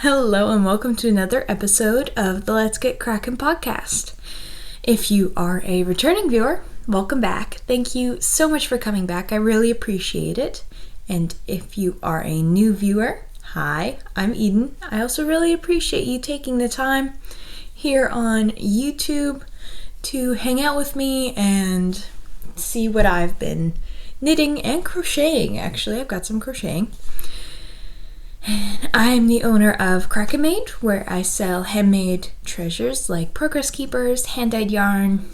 Hello and welcome to another episode of the Let's Get Kraken podcast. If you are a returning viewer, welcome back. Thank you so much for coming back. I really appreciate it. And if you are a new viewer, hi, I'm Eden. I also really appreciate you taking the time here on YouTube to hang out with me and see what I've been knitting and crocheting. Actually, I've got some crocheting. I'm the owner of Kraken, where I sell handmade treasures like progress keepers, hand-dyed yarn,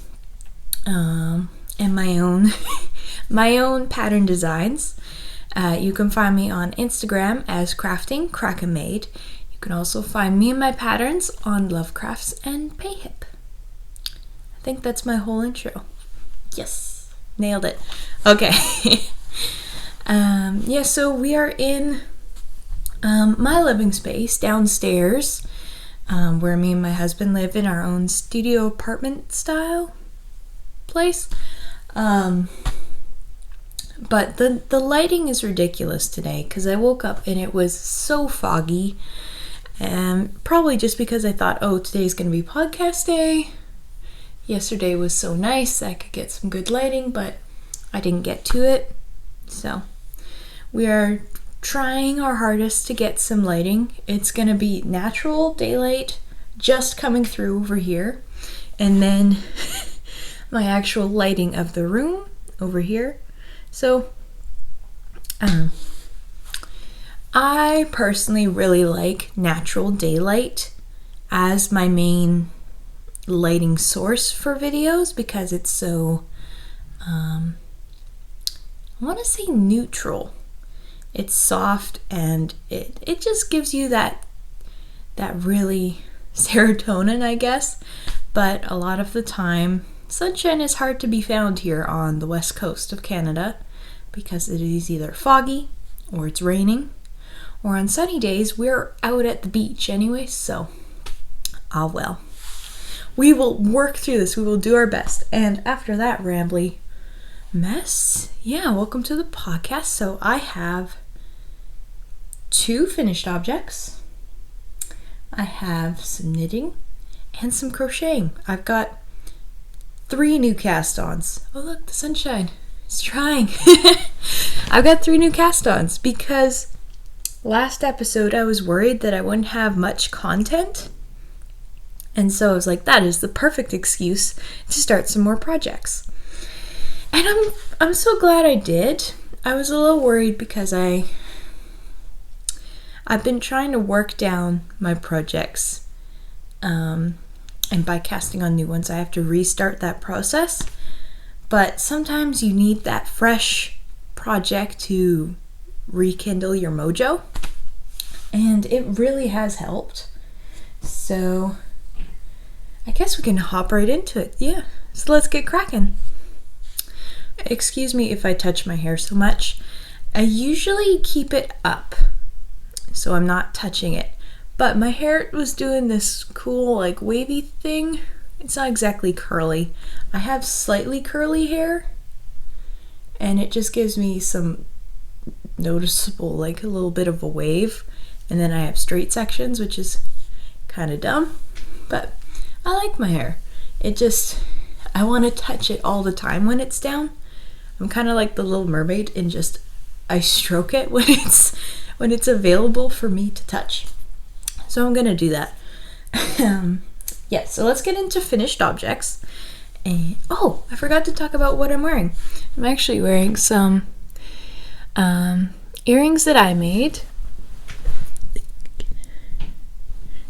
and my own pattern designs. You can find me on Instagram as crafting Kraken. You can also find me and my patterns on Lovecrafts and Payhip. I think that's my whole intro. Yes, nailed it. Okay. So we are in my living space downstairs, where me and my husband live in our own studio apartment style place. But the lighting is ridiculous today because I woke up and it was so foggy, and probably just because I thought, oh, today's gonna be podcast day. Yesterday was so nice I could get some good lighting, but I didn't get to it. So we are trying our hardest to get some lighting. It's gonna be natural daylight just coming through over here, and then my actual lighting of the room over here. So I personally really like natural daylight as my main lighting source for videos because it's so I want to say neutral. It's soft and it just gives you that really serotonin, I guess. But a lot of the time, sunshine is hard to be found here on the west coast of Canada because it is either foggy or it's raining, or on sunny days we're out at the beach anyway, so well. We will work through this. We will do our best. And after that rambly mess, welcome to the podcast. So I have 2 finished objects. I have some knitting and some crocheting. I've got 3 new cast-ons. Oh look, the sunshine is trying. I've got 3 new cast-ons because last episode I was worried that I wouldn't have much content. And so I was like, that is the perfect excuse to start some more projects. And I'm so glad I did. I was a little worried because I've been trying to work down my projects. And by casting on new ones, I have to restart that process. But sometimes you need that fresh project to rekindle your mojo. And it really has helped. So I guess we can hop right into it. Yeah, so let's get cracking. Excuse me if I touch my hair so much. I usually keep it up, so I'm not touching it. But my hair was doing this cool, like, wavy thing. It's not exactly curly. I have slightly curly hair, and it just gives me some noticeable, like, a little bit of a wave. And then I have straight sections, which is kind of dumb. But I like my hair. I want to touch it all the time when it's down. I'm kind of like the Little Mermaid and I stroke it when it's available for me to touch. So I'm gonna do that. So let's get into finished objects. And I forgot to talk about what I'm wearing. I'm actually wearing some earrings that I made.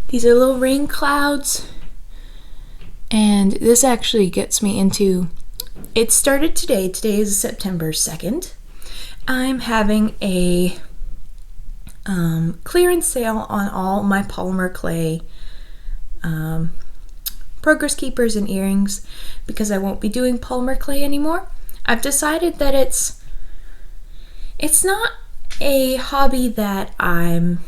These are little rain clouds. And this actually gets me into, it started today. Today is September 2nd. I'm having a clearance sale on all my polymer clay progress keepers and earrings because I won't be doing polymer clay anymore. I've decided that it's not a hobby that I'm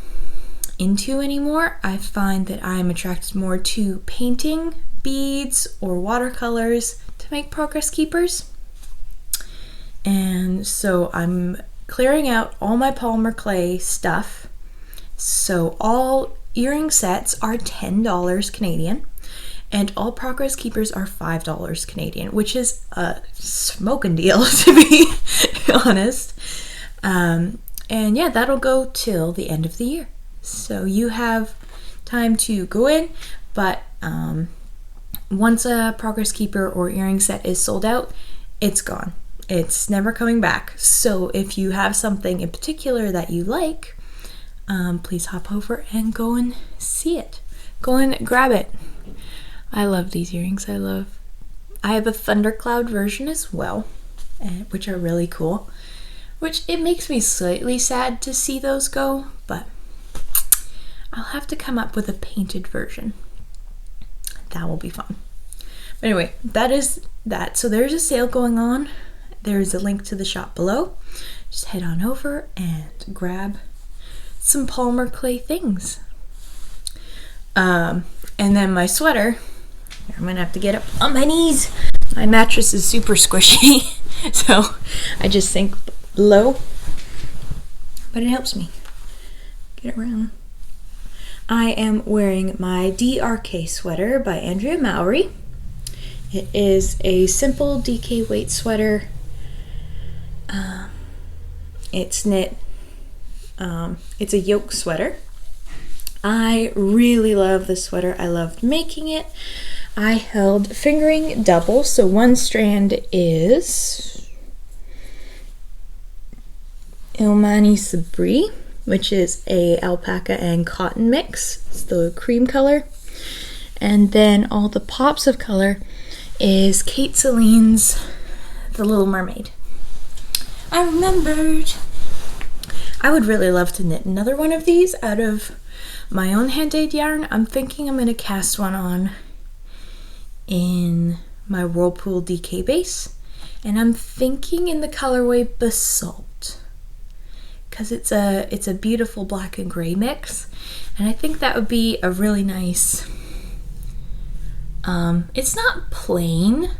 into anymore. I find that I'm attracted more to painting beads or watercolors to make progress keepers. And so I'm clearing out all my polymer clay stuff. So all earring sets are $10 Canadian, and all progress keepers are $5 Canadian, which is a smoking deal, to be honest. And yeah, that'll go till the end of the year. So you have time to go in, but once a progress keeper or earring set is sold out, it's gone. It's never coming back. So if you have something in particular that you like, please hop over and go and see it. Go and grab it. I love these earrings. I have a thundercloud version as well, which are really cool. Which it makes me slightly sad to see those go, but I'll have to come up with a painted version. That will be fun. But anyway, that is that. So there's a sale going on. There's a link to the shop below. Just head on over and grab some Polymer clay things. And then my sweater, I'm gonna have to get up on my knees. My mattress is super squishy, so I just sink low, but it helps me get around. I am wearing my DRK sweater by Andrea Mowry. It is a simple DK weight sweater. It's knit. It's a yoke sweater. I really love this sweater. I loved making it. I held fingering double, so one strand is Ilmani Sabri, which is a alpaca and cotton mix. It's the cream color. And then all the pops of color is Kate Celine's The Little Mermaid. I remembered. I would really love to knit another one of these out of my own hand-dyed yarn. I'm thinking I'm going to cast one on in my Whirlpool DK base. And I'm thinking in the colorway Basalt, because it's a beautiful black and gray mix, and I think that would be a really nice, it's not plain,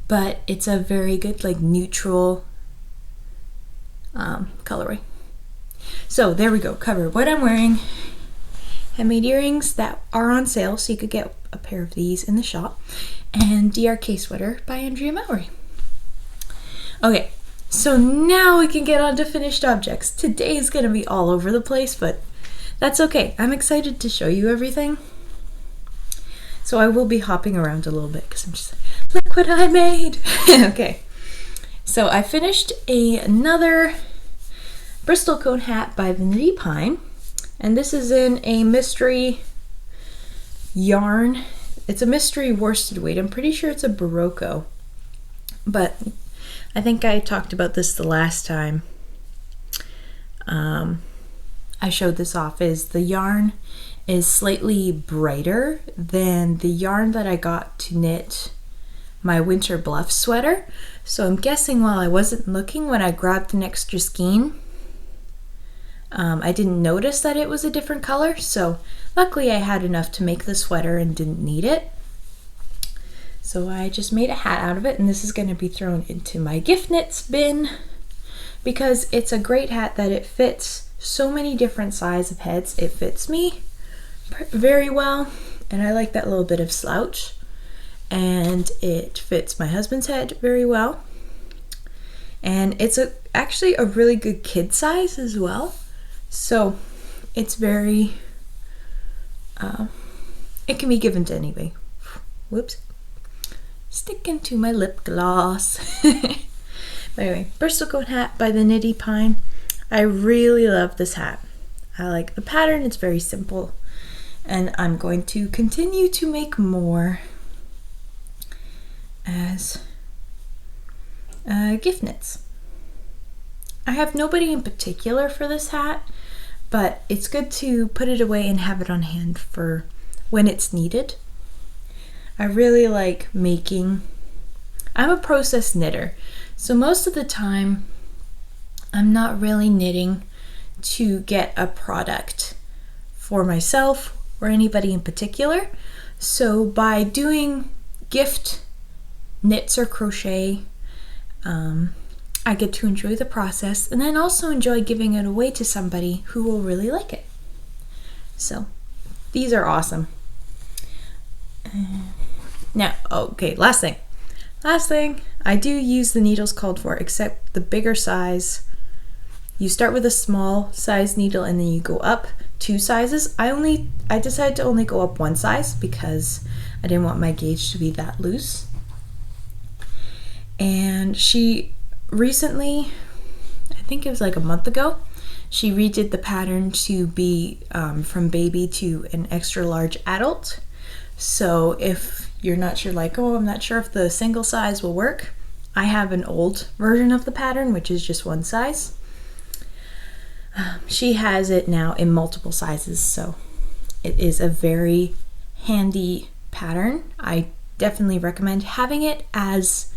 but it's a very good like neutral colorway. So there we go, covered what I'm wearing. Handmade earrings that are on sale, so you could get a pair of these in the shop, and DRK sweater by Andrea Mowry. Okay, so now we can get on to finished objects. Today is going to be all over the place, but that's okay. I'm excited to show you everything. So I will be hopping around a little bit because I'm just like, look what I made. Okay, so I finished another Bristlecone hat by the Knitty Pine, and this is in a mystery yarn. It's a mystery worsted weight. I'm pretty sure it's a Barocco, but I think I talked about this the last time I showed this off. Is the yarn is slightly brighter than the yarn that I got to knit my Winter Bluff sweater. So I'm guessing while I wasn't looking, when I grabbed an extra skein, I didn't notice that it was a different color. So luckily I had enough to make the sweater and didn't need it. So I just made a hat out of it, and this is going to be thrown into my gift knits bin because it's a great hat that it fits so many different size of heads. It fits me very well, and I like that little bit of slouch, and it fits my husband's head very well, and it's actually a really good kid size as well. So it's very it can be given to anybody. Whoops. Sticking to my lip gloss. But anyway, Bristlecone hat by the Knitty Pine. I really love this hat. I like the pattern. It's very simple, and I'm going to continue to make more as gift knits. I have nobody in particular for this hat, but it's good to put it away and have it on hand for when it's needed. I really like making, I'm a process knitter, so most of the time I'm not really knitting to get a product for myself or anybody in particular. So by doing gift knits or crochet, I get to enjoy the process and then also enjoy giving it away to somebody who will really like it. So these are awesome. Now, okay, last thing. I do use the needles called for, except the bigger size. You start with a small size needle and then you go up 2 sizes. I decided to only go up 1 size because I didn't want my gauge to be that loose. And she recently, I think it was like a month ago, she redid the pattern to be from baby to an extra large adult. So if you're not sure, like, oh, I'm not sure if the single size will work, I have an old version of the pattern, which is just 1 size. She has it now in multiple sizes, so it is a very handy pattern. I definitely recommend having it as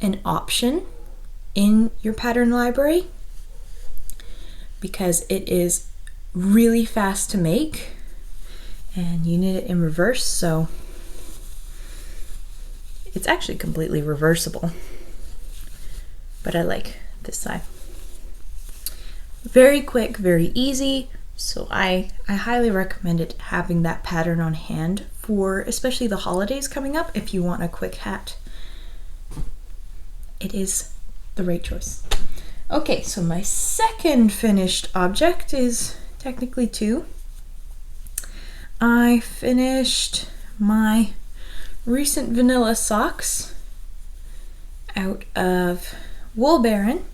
an option in your pattern library because it is really fast to make and you knit it in reverse, so it's actually completely reversible, but I like this side. Very quick, very easy, so I highly recommend it, having that pattern on hand for especially the holidays coming up. If you want a quick hat, it is the right choice. Okay, so my second finished object is technically 2. I finished my recent vanilla socks out of Wool Baron.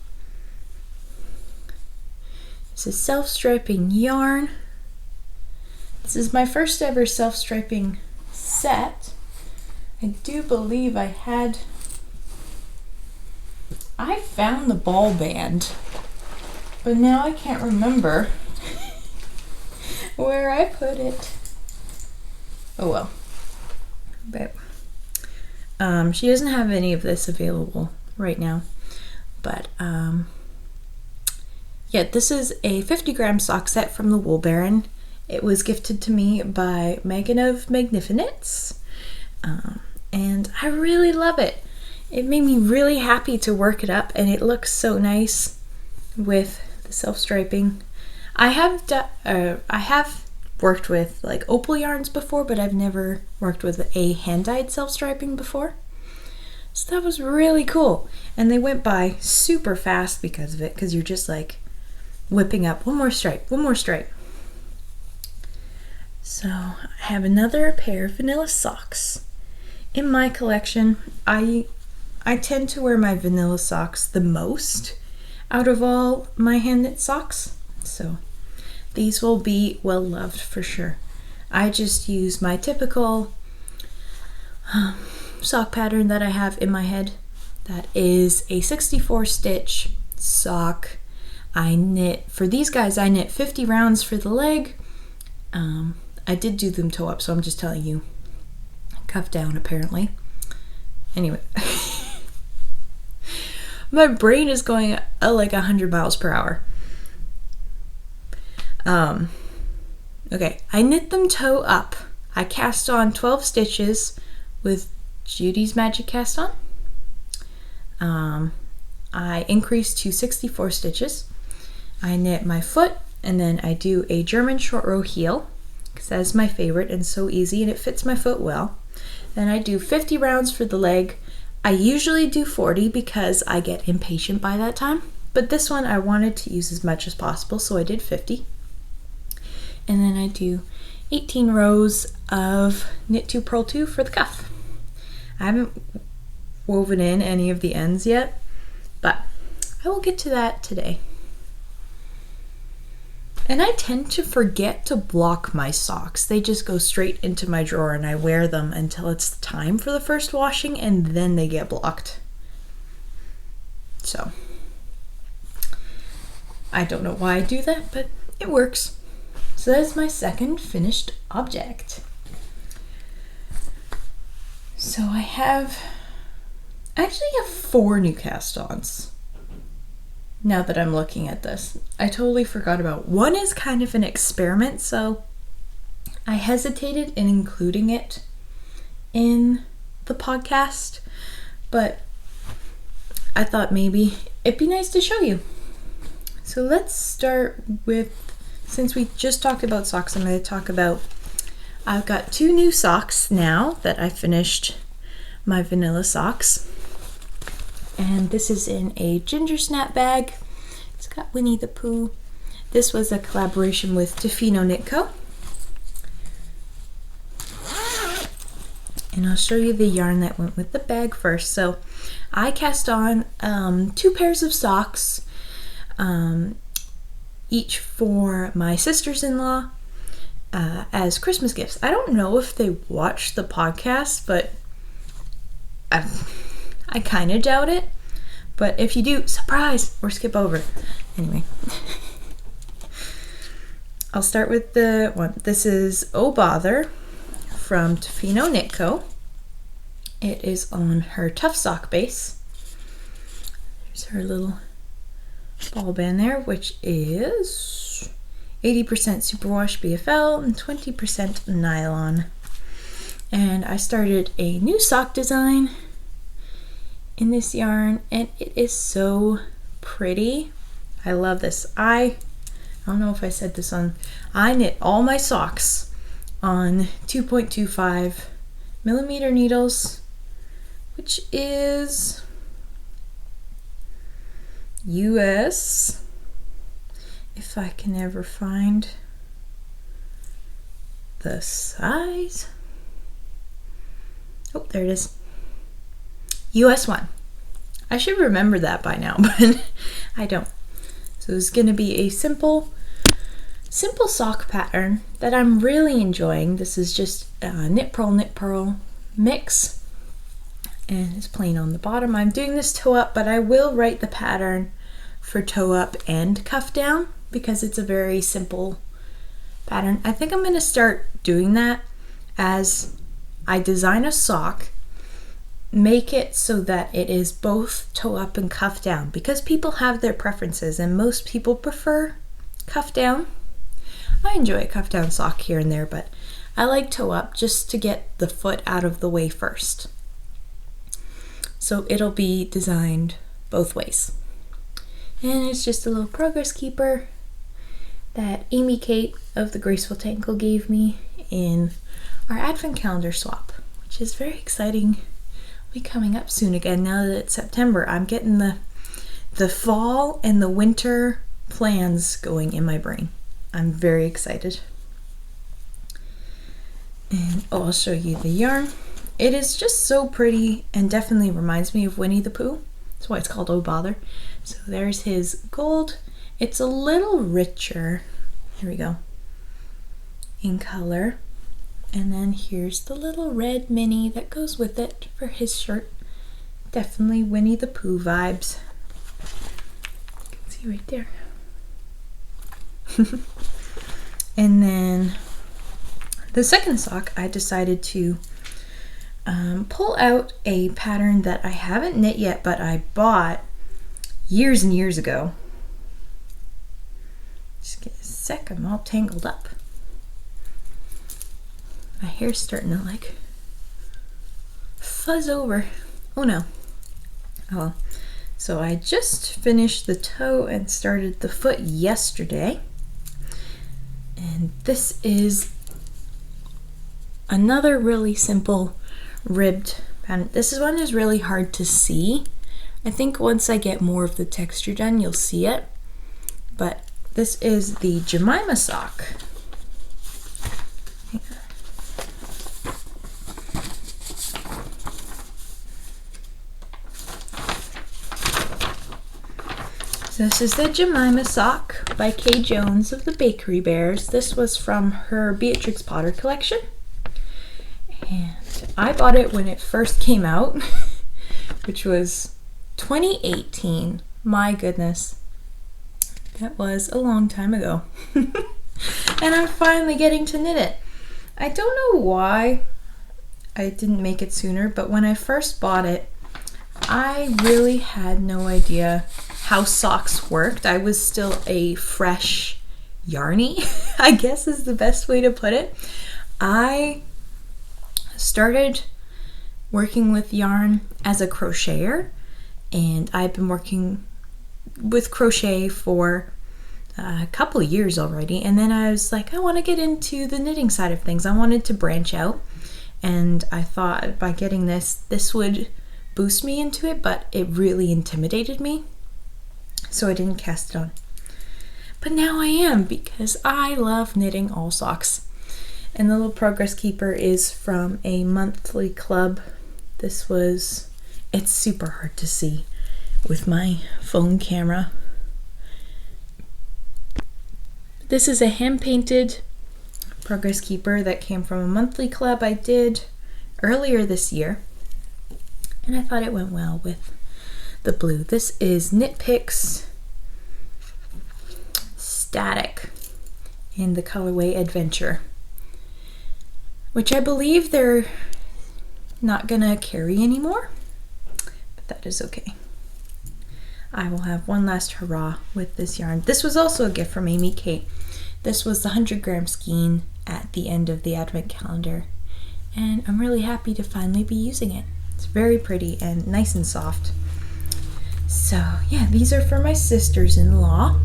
This is self-striping yarn. This is my first ever self-striping set. I do believe I found the ball band, but now I can't remember where I put it. Oh well. But she doesn't have any of this available right now, but yeah, this is a 50-gram sock set from the Wool Baron. It was gifted to me by Megan of Magnificence, and I really love it. It made me really happy to work it up, and it looks so nice with the self-striping. I have worked with like opal yarns before, but I've never worked with a hand-dyed self-striping before. So that was really cool, and they went by super fast because of it, because you're just like whipping up one more stripe. So I have another pair of vanilla socks in my collection. I tend to wear my vanilla socks the most out of all my hand knit socks, so these will be well loved for sure. I just use my typical sock pattern that I have in my head. That is a 64 stitch sock. I knit, for these guys, I knit 50 rounds for the leg. I did do them toe up, so I'm just telling you, cuff down apparently. Anyway, my brain is going at like 100 miles per hour. Okay, I knit them toe up. I cast on 12 stitches with Judy's Magic Cast On. I increased to 64 stitches. I knit my foot, and then I do a German short row heel, because that's my favorite and so easy, and it fits my foot well. Then I do 50 rounds for the leg. I usually do 40 because I get impatient by that time, but this one I wanted to use as much as possible, so I did 50. And then I do 18 rows of knit 2 purl 2 for the cuff. I haven't woven in any of the ends yet, but I will get to that today. And I tend to forget to block my socks. They just go straight into my drawer and I wear them until it's time for the first washing, and then they get blocked. So I don't know why I do that, but it works. So that is my second finished object. So I actually have 4 new cast-ons. Now that I'm looking at this, I totally forgot about one. Is kind of an experiment, so I hesitated in including it in the podcast, but I thought maybe it'd be nice to show you. So let's start with since we just talked about socks, I'm going to talk about, I've got 2 new socks now that I finished my vanilla socks. And this is in a ginger snap bag. It's got Winnie the Pooh. This was a collaboration with Tofino Knit Co. And I'll show you the yarn that went with the bag first. So I cast on 2 pairs of socks, each for my sisters-in-law as Christmas gifts. I don't know if they watched the podcast, but I kind of doubt it. But if you do, surprise, or skip over. Anyway. I'll start with the one. This is Oh Bother from Tofino Knit Co. It is on her Tough Sock base. There's her little ball band there, which is 80% superwash BFL and 20% nylon. And I started a new sock design in this yarn, and it is so pretty. I love this. I don't know if I said this on, I knit all my socks on 2.25 millimeter needles, which is US, if I can ever find the size. Oh, there it is. US 1. I should remember that by now, but I don't. So it's going to be a simple sock pattern that I'm really enjoying. This is just a knit purl mix, and it's plain on the bottom. I'm doing this toe up, but I will write the pattern for toe up and cuff down because it's a very simple pattern. I think I'm going to start doing that as I design a sock, make it so that it is both toe up and cuff down, because people have their preferences and most people prefer cuff down. I enjoy a cuff down sock here and there, but I like toe up just to get the foot out of the way first. So it'll be designed both ways. And it's just a little progress keeper that Amy Kate of the Graceful Tankle gave me in our advent calendar swap, which is very exciting. Will be coming up soon again now that it's September. I'm getting the fall and the winter plans going in my brain. I'm very excited. And I'll show you the yarn. It is just so pretty and definitely reminds me of Winnie the Pooh. That's why it's called Oh Bother. So there's his gold. It's a little richer, here we go, in color. And then here's the little red mini that goes with it for his shirt. Definitely Winnie the Pooh vibes. You can see right there. And then the second sock, I decided to pull out a pattern that I haven't knit yet, but I bought years and years ago. Just get a sec, I'm all tangled up. My hair's starting to like fuzz over. Oh no. Oh well. So I just finished the toe and started the foot yesterday. And this is another really simple ribbed pattern. This one is really hard to see. I think once I get more of the texture done, you'll see it. But this is the Jemima Sock. So this is the Jemima Sock by Kay Jones of the Bakery Bears. This was from her Beatrix Potter collection. And I bought it when it first came out, which was 2018. My goodness. That was a long time ago. And I'm finally getting to knit it. I don't know why I didn't make it sooner, but when I first bought it, I really had no idea how socks worked. I was still a fresh yarny, I guess is the best way to put it. I started working with yarn as a crocheter, and I've been working with crochet for a couple of years already, and then I was like, I want to get into the knitting side of things. I wanted to branch out, and I thought by getting this would boost me into it, but it really intimidated me, so I didn't cast it on. But now I am, because I love knitting all socks. And the little progress keeper is from a monthly club. It's super hard to see with my phone camera. This is a hand-painted progress keeper that came from a monthly club I did earlier this year, and I thought it went well with the blue. This is Knit Picks Static in the colorway Adventure, which I believe they're not gonna carry anymore, but that is okay. I will have one last hurrah with this yarn. This was also a gift from Amy Kate. This was the 100-gram skein at the end of the advent calendar, and I'm really happy to finally be using it. It's very pretty and nice and soft. So yeah, these are for my sisters-in-law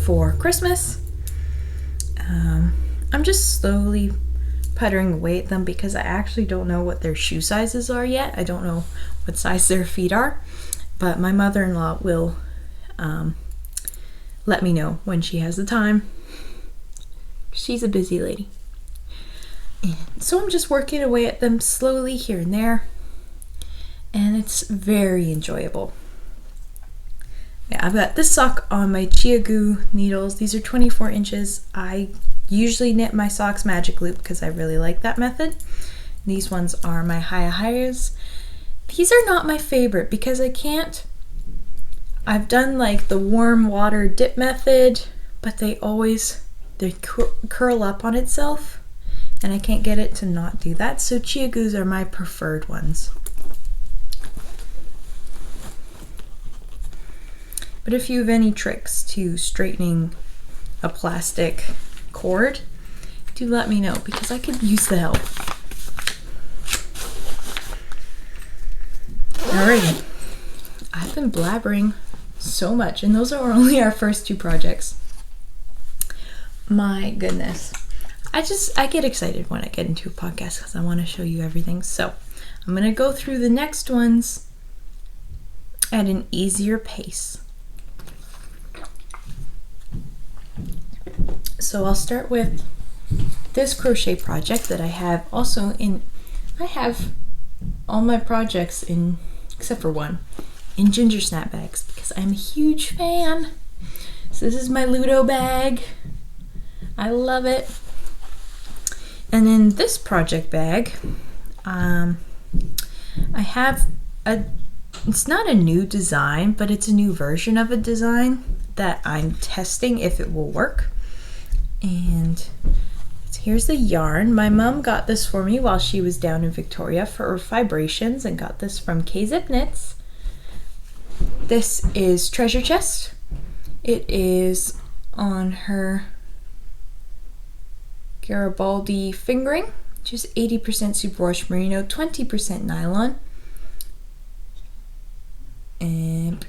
for Christmas. I'm just slowly puttering away at them because I actually don't know what their shoe sizes are yet. I don't know what size their feet are, but my mother-in-law will let me know when she has the time. She's a busy lady. And so I'm just working away at them slowly here and there, and it's very enjoyable. Yeah, I've got this sock on my Chia Goo needles. These are 24 inches. I usually knit my socks magic loop because I really like that method. These ones are my Highs. These are not my favorite because I've done like the warm water dip method, but they curl up on itself, and I can't get it to not do that. So Chia Goos are my preferred ones. But if you have any tricks to straightening a plastic cord, do let me know because I could use the help. Alrighty, I've been blabbering so much, and those are only our first two projects. My goodness. I get excited when I get into a podcast because I want to show you everything. So I'm going to go through the next ones at an easier pace. So I'll start with this crochet project that I have I have all my projects except for one, in ginger snap bags because I'm a huge fan. So this is my Ludo bag. I love it. And in this project bag, I have it's not a new design, but it's a new version of a design that I'm testing if it will work. And here's the yarn. My mom got this for me while she was down in Victoria for her vibrations and got this from K-Zip Knits. This is Treasure Chest. It is on her Garibaldi fingering, which is 80% superwash merino, 20% nylon. And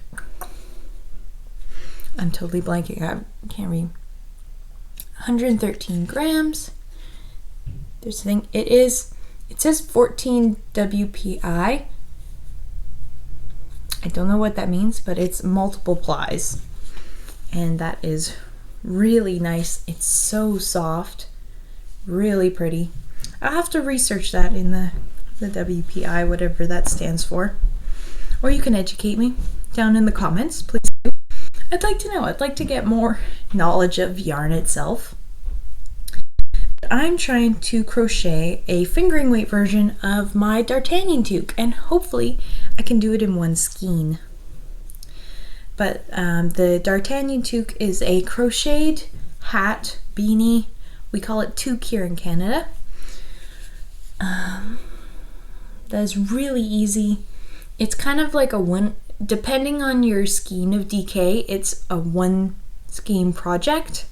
I'm totally blanking. I can't read. 113 grams. There's a thing. It says 14 WPI. I don't know what that means, but it's multiple plies. And that is really nice. It's so soft. Really pretty. I'll have to research that in the WPI, whatever that stands for. Or you can educate me down in the comments, please do. I'd like to know. I'd like to get more knowledge of yarn itself. I'm trying to crochet a fingering weight version of my D'Artagnan toque, and hopefully I can do it in one skein. But the D'Artagnan toque is a crocheted hat beanie. We call it toque here in Canada. That is really easy. It's kind of like depending on your skein of DK, it's a one skein project.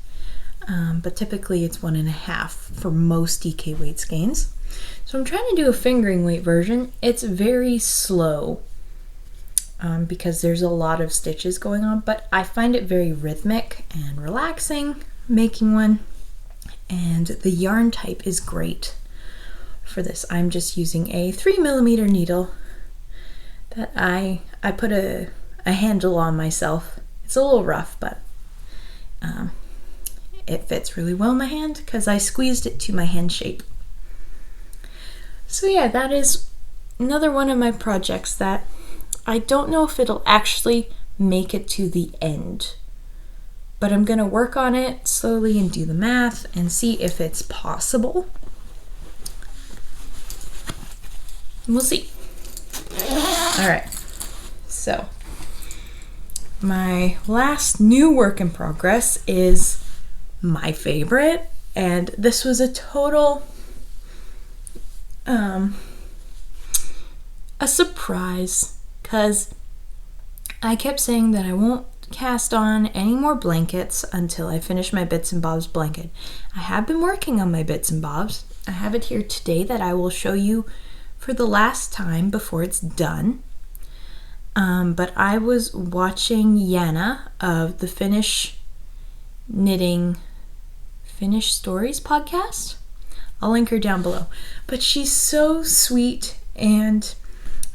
But typically it's 1.5 for most DK weight skeins. So I'm trying to do a fingering weight version. It's very slow. because there's a lot of stitches going on, but I find it very rhythmic and relaxing making one, and the yarn type is great for this. I'm just using a 3mm needle that I put a handle on myself. It's a little rough, but it fits really well in my hand because I squeezed it to my hand shape. So yeah, that is another one of my projects that I don't know if it'll actually make it to the end, but I'm gonna work on it slowly and do the math and see if it's possible. We'll see. All right, so my last new work in progress is my favorite, and this was a total a surprise, because I kept saying that I won't cast on any more blankets until I finish my Bits and Bobs blanket. I have been working on my Bits and Bobs. I have it here today that I will show you for the last time before it's done. But I was watching Yana of the Finnish Stories podcast. I'll link her down below. But she's so sweet and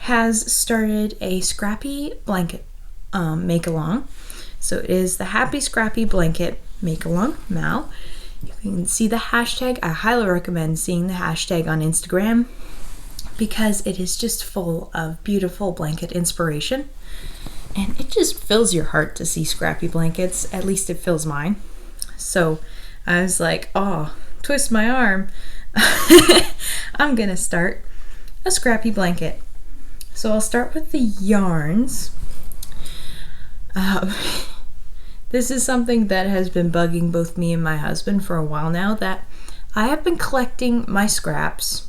has started a scrappy blanket make-along. So it is the Happy Scrappy Blanket Make-Along now. You can see the hashtag. I highly recommend seeing the hashtag on Instagram because it is just full of beautiful blanket inspiration. And it just fills your heart to see scrappy blankets. At least it fills mine. So I was like, oh, twist my arm. I'm gonna start a scrappy blanket. So I'll start with the yarns. This is something that has been bugging both me and my husband for a while now, that I have been collecting my scraps,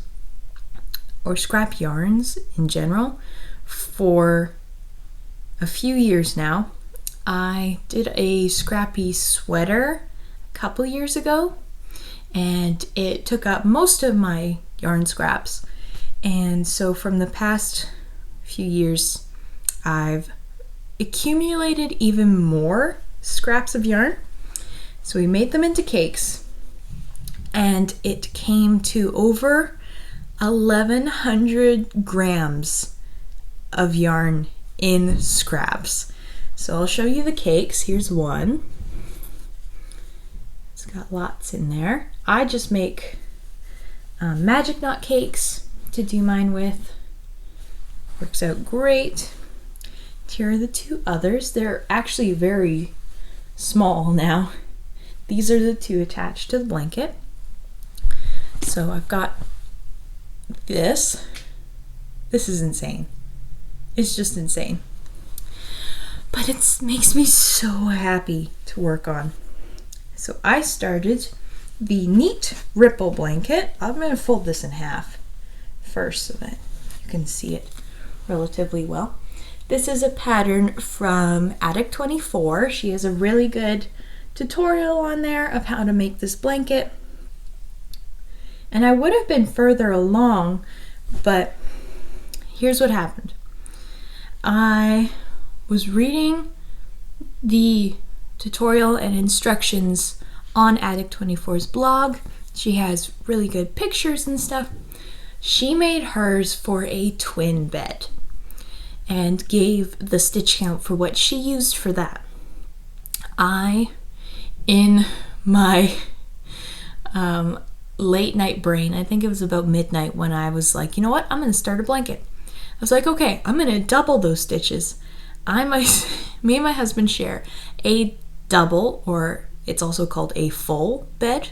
or scrap yarns in general, for a few years now. I did a scrappy sweater a couple years ago, and it took up most of my yarn scraps. And so from the past few years, I've accumulated even more scraps of yarn. So we made them into cakes, and it came to over 1,100 grams of yarn in scraps. So I'll show you the cakes. Here's one. It's got lots in there. I just make magic knot cakes to do mine with. Works out great. Here are the two others. They're actually very small now. These are the two attached to the blanket. So I've got this. This is insane. It's just insane. But it makes me so happy to work on. So I started the Neat Ripple blanket. I'm going to fold this in half first so that you can see it relatively well. This is a pattern from Addict24. She has a really good tutorial on there of how to make this blanket. And I would have been further along, but here's what happened. I was reading the tutorial and instructions on Addict24's blog. She has really good pictures and stuff. She made hers for a twin bed and gave the stitch count for what she used for that. I, in my late night brain, I think it was about midnight, when I was like, you know what, I'm gonna start a blanket. I was like, okay, I'm gonna double those stitches. Me and my husband share a double, or it's also called a full bed.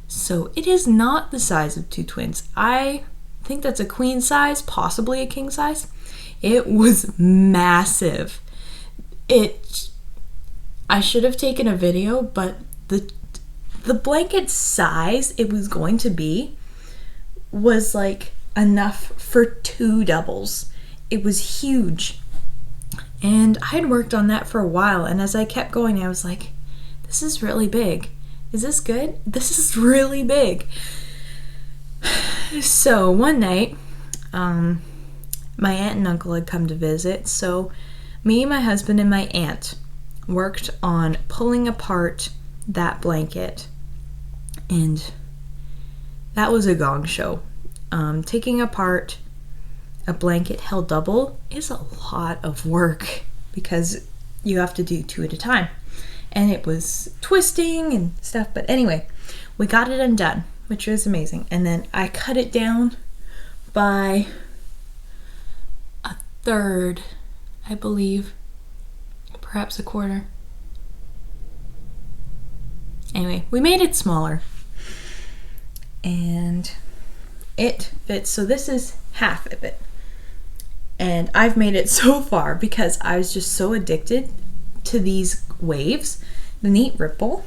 So it is not the size of two twins. I think that's a queen size, possibly a king size. It was massive. I should have taken a video, but the blanket size it was going to be was like enough for two doubles. It was huge. And I had worked on that for a while, and as I kept going, I was like, this is really big. Is this good? This is really big. So one night, my aunt and uncle had come to visit, so me, my husband, and my aunt worked on pulling apart that blanket, and that was a gong show. Taking apart a blanket held double is a lot of work because you have to do 2 at a time, and it was twisting and stuff. But anyway, we got it undone, which was amazing. And then I cut it down by 1/3, I believe, perhaps 1/4. Anyway, we made it smaller, and it fits. So this is half of it, and I've made it so far because I was just so addicted to these waves, the neat ripple.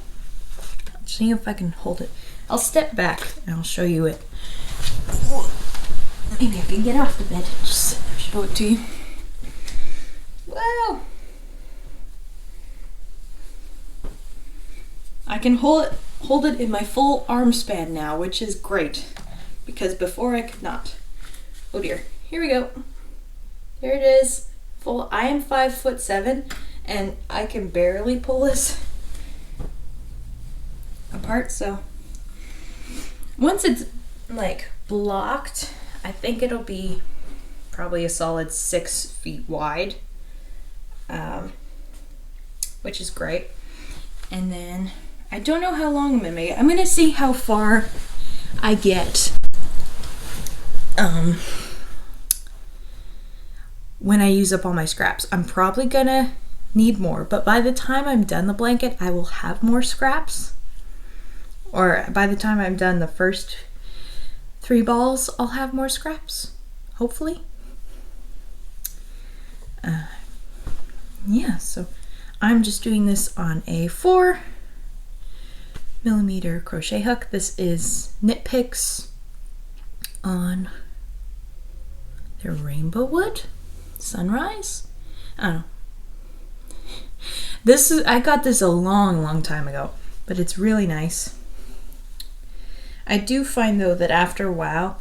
I'll see if I can hold it. I'll step back and I'll show you it. Maybe I can get off the bed, just show it to you. Wow! I can hold it in my full arm span now, which is great, because before I could not. Oh dear, here we go. There it is, full. I am 5'7", and I can barely pull this apart, so once it's like blocked, I think it'll be probably a solid 6 feet wide, which is great. And then I don't know how long I'm gonna make it. I'm gonna see how far I get when I use up all my scraps. I'm probably gonna need more, but by the time I'm done the blanket, I will have more scraps. Or by the time I'm done the first 3 balls, I'll have more scraps, hopefully. Yeah, so I'm just doing this on a 4mm crochet hook. This is Knit Picks on their Rainbow Wood Sunrise. I don't know. I got this a long time ago, but it's really nice. I do find though that after a while,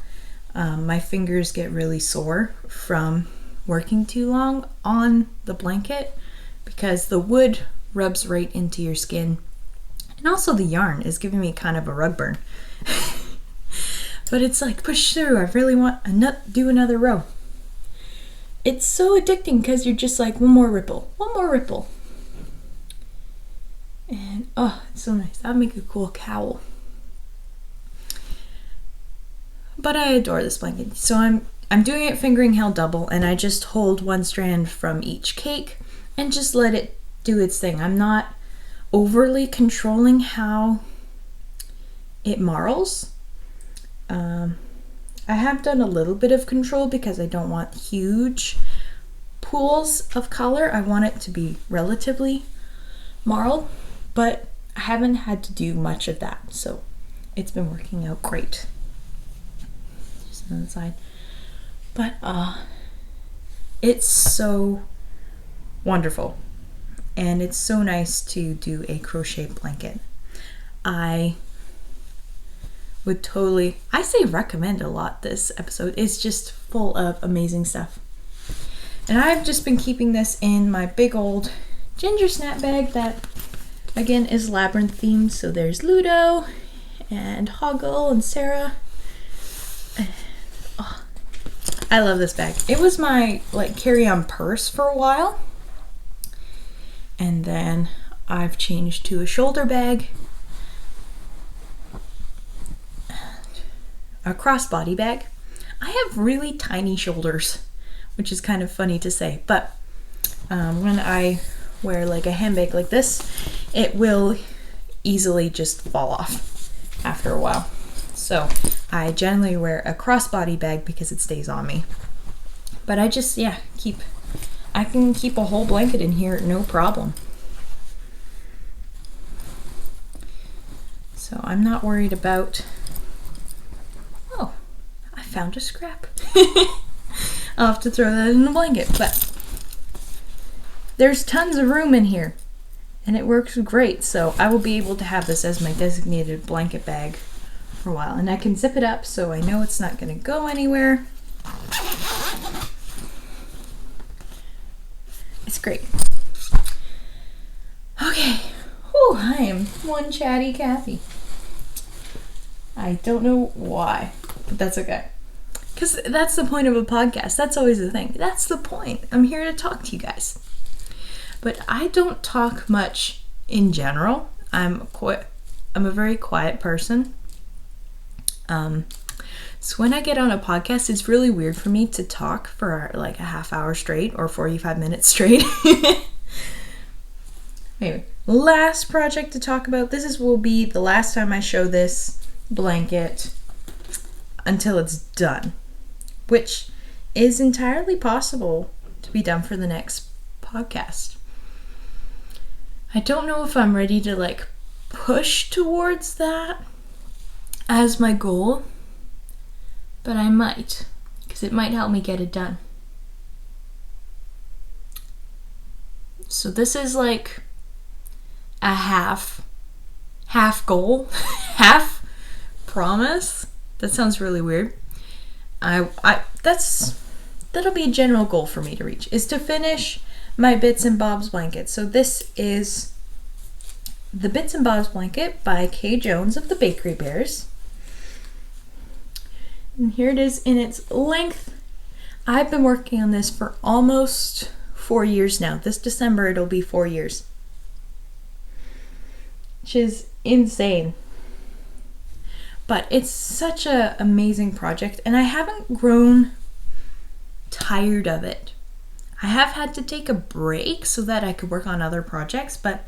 my fingers get really sore from working too long on the blanket because the wood rubs right into your skin, and also the yarn is giving me kind of a rug burn. But it's like, push through, I really want to do another row. It's so addicting because you're just like, one more ripple. And oh, it's so nice. That would make a cool cowl. But I adore this blanket. So I'm doing it fingering held double, and I just hold one strand from each cake and just let it do its thing. I'm not overly controlling how it marls. I have done a little bit of control because I don't want huge pools of color. I want it to be relatively marled, but I haven't had to do much of that, so it's been working out great. Just on the side. But it's so wonderful, and it's so nice to do a crochet blanket. I would totally, I say recommend a lot this episode. It's just full of amazing stuff. And I've just been keeping this in my big old ginger snap bag that again is labyrinth themed. So there's Ludo and Hoggle and Sarah. Oh, I love this bag. It was my like carry-on purse for a while, and then I've changed to a shoulder bag, a crossbody bag. I have really tiny shoulders, which is kind of funny to say, but when I wear like a handbag like this, it will easily just fall off after a while. So I generally wear a crossbody bag because it stays on me. But I just, yeah, I can keep a whole blanket in here, no problem. So I'm not worried about, oh, I found a scrap. I'll have to throw that in the blanket, but there's tons of room in here and it works great. So I will be able to have this as my designated blanket bag for a while, and I can zip it up so I know it's not going to go anywhere. It's great. Okay. Whew, I am one chatty Kathy. I don't know why, but that's okay. Because that's the point of a podcast. That's always the thing. That's the point. I'm here to talk to you guys. But I don't talk much in general. I'm a very quiet person. So when I get on a podcast, it's really weird for me to talk for like a half hour straight or 45 minutes straight. Anyway, last project to talk about. Will be the last time I show this blanket until it's done, which is entirely possible to be done for the next podcast. I don't know if I'm ready to like push towards that as my goal, but I might, because it might help me get it done. So this is like a half goal, half promise. That sounds really weird. That'll be a general goal for me to reach, is to finish my Bits and Bobs blanket. So this is the Bits and Bobs blanket by Kay Jones of the Bakery Bears. And here it is in its length. I've been working on this for almost 4 years now. This December it'll be 4 years. Which is insane. But it's such an amazing project, and I haven't grown tired of it. I have had to take a break so that I could work on other projects, but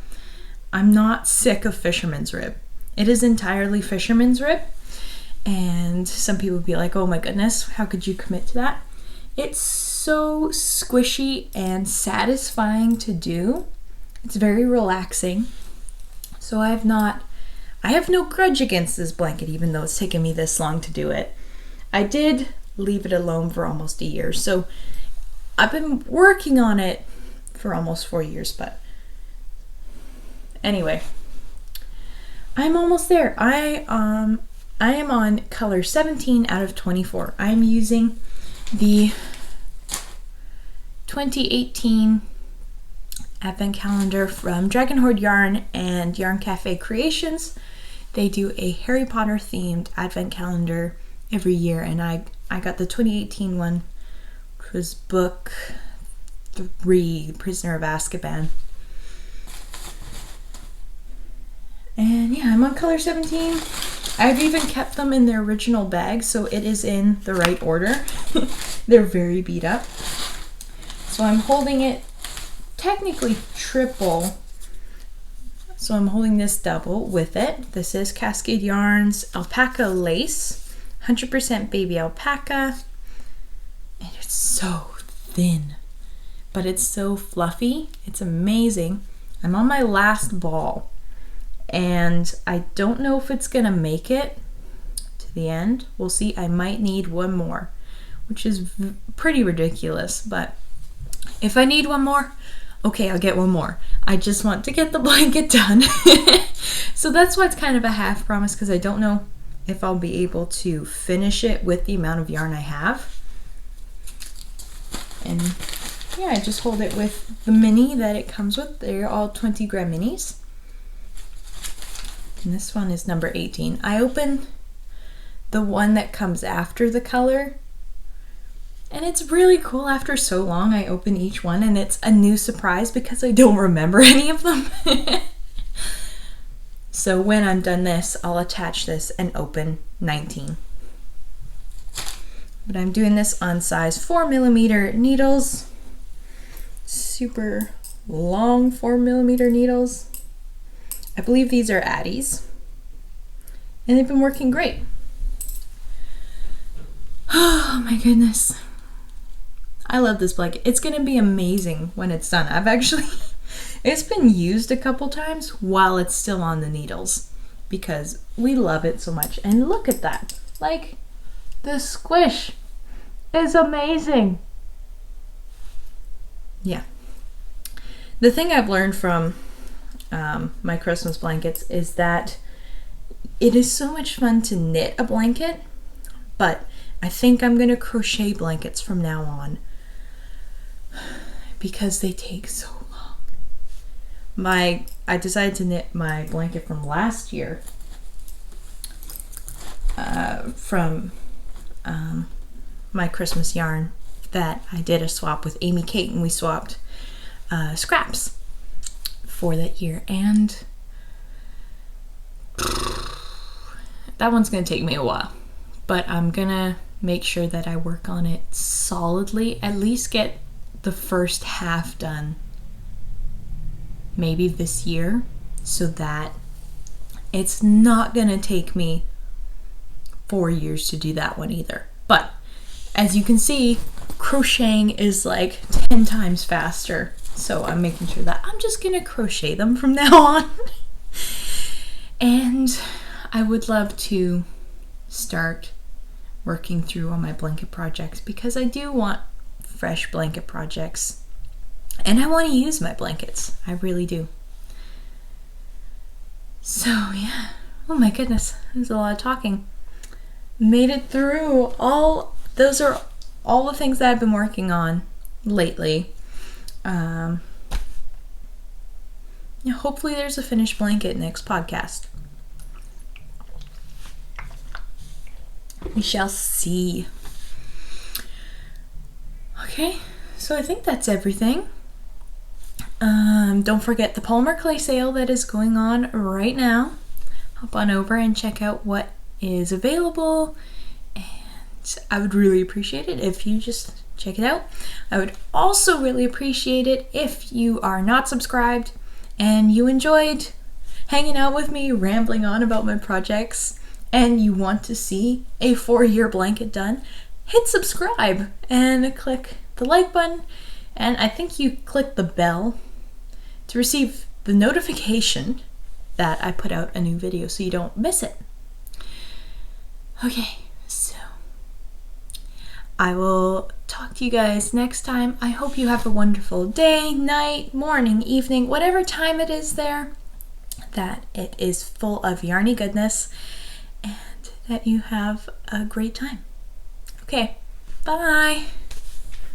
I'm not sick of Fisherman's Rib. It is entirely Fisherman's Rib. And some people would be like, oh my goodness, how could you commit to that? It's so squishy and satisfying to do. It's very relaxing. So I have no grudge against this blanket, even though it's taken me this long to do it. I did leave it alone for almost a year. So I've been working on it for almost 4 years, but anyway, I'm almost there. I am on color 17 out of 24. I'm using the 2018 Advent Calendar from Dragon Horde Yarn and Yarn Cafe Creations. They do a Harry Potter themed Advent Calendar every year, and I got the 2018 one, which was book 3, Prisoner of Azkaban. And yeah, I'm on color 17. I've even kept them in their original bag, so it is in the right order. They're very beat up. So I'm holding it technically triple. So I'm holding this double with it. This is Cascade Yarns Alpaca Lace, 100% baby alpaca. And it's so thin, but it's so fluffy. It's amazing. I'm on my last ball, and I don't know if it's gonna make it to the end. We'll see. I might need one more, which is pretty ridiculous, but if I need one more, okay, I'll get one more. I just want to get the blanket done. So that's why it's kind of a half promise, because I don't know if I'll be able to finish it with the amount of yarn I have. And yeah, I just hold it with the mini that it comes with. They're all 20 gram minis. And this one is number 18. I open the one that comes after the color, and it's really cool. After so long, I open each one, and it's a new surprise because I don't remember any of them. So when I'm done this, I'll attach this and open 19. But I'm doing this on size 4mm needles. Super long 4mm needles. I believe these are Addies. And they've been working great. Oh my goodness. I love this blanket. It's going to be amazing when it's done. It's been used a couple times while it's still on the needles because we love it so much. And look at that. Like, the squish is amazing. Yeah. The thing I've learned from my Christmas blankets is that it is so much fun to knit a blanket, but I think I'm going to crochet blankets from now on because they take so long. I decided to knit my blanket from last year from my Christmas yarn that I did a swap with Amy Kate, and we swapped scraps for that year, and that one's gonna take me a while, but I'm gonna make sure that I work on it solidly, at least get the first half done maybe this year, so that it's not gonna take me 4 years to do that one either. But as you can see, crocheting is like 10 times faster, so I'm making sure that I'm just gonna crochet them from now on. And I would love to start working through all my blanket projects, because I do want fresh blanket projects, and I want to use my blankets. I really do. So yeah, oh my goodness, there's a lot of talking. Made it through all. Those are all the things that I've been working on lately. Hopefully there's a finished blanket next podcast. We shall see. Okay, so I think that's everything. Don't forget the Polymer clay sale that is going on right now. Hop on over and check out what is available, and I would really appreciate it if you just check it out. I would also really appreciate it if you are not subscribed and you enjoyed hanging out with me rambling on about my projects, and you want to see a 4-year blanket done, hit subscribe and click the like button, and I think you click the bell to receive the notification that I put out a new video so you don't miss it. Okay, so I will talk to you guys next time. I hope you have a wonderful day, night, morning, evening, whatever time it is there, that it is full of yarny goodness, and that you have a great time. Okay, bye.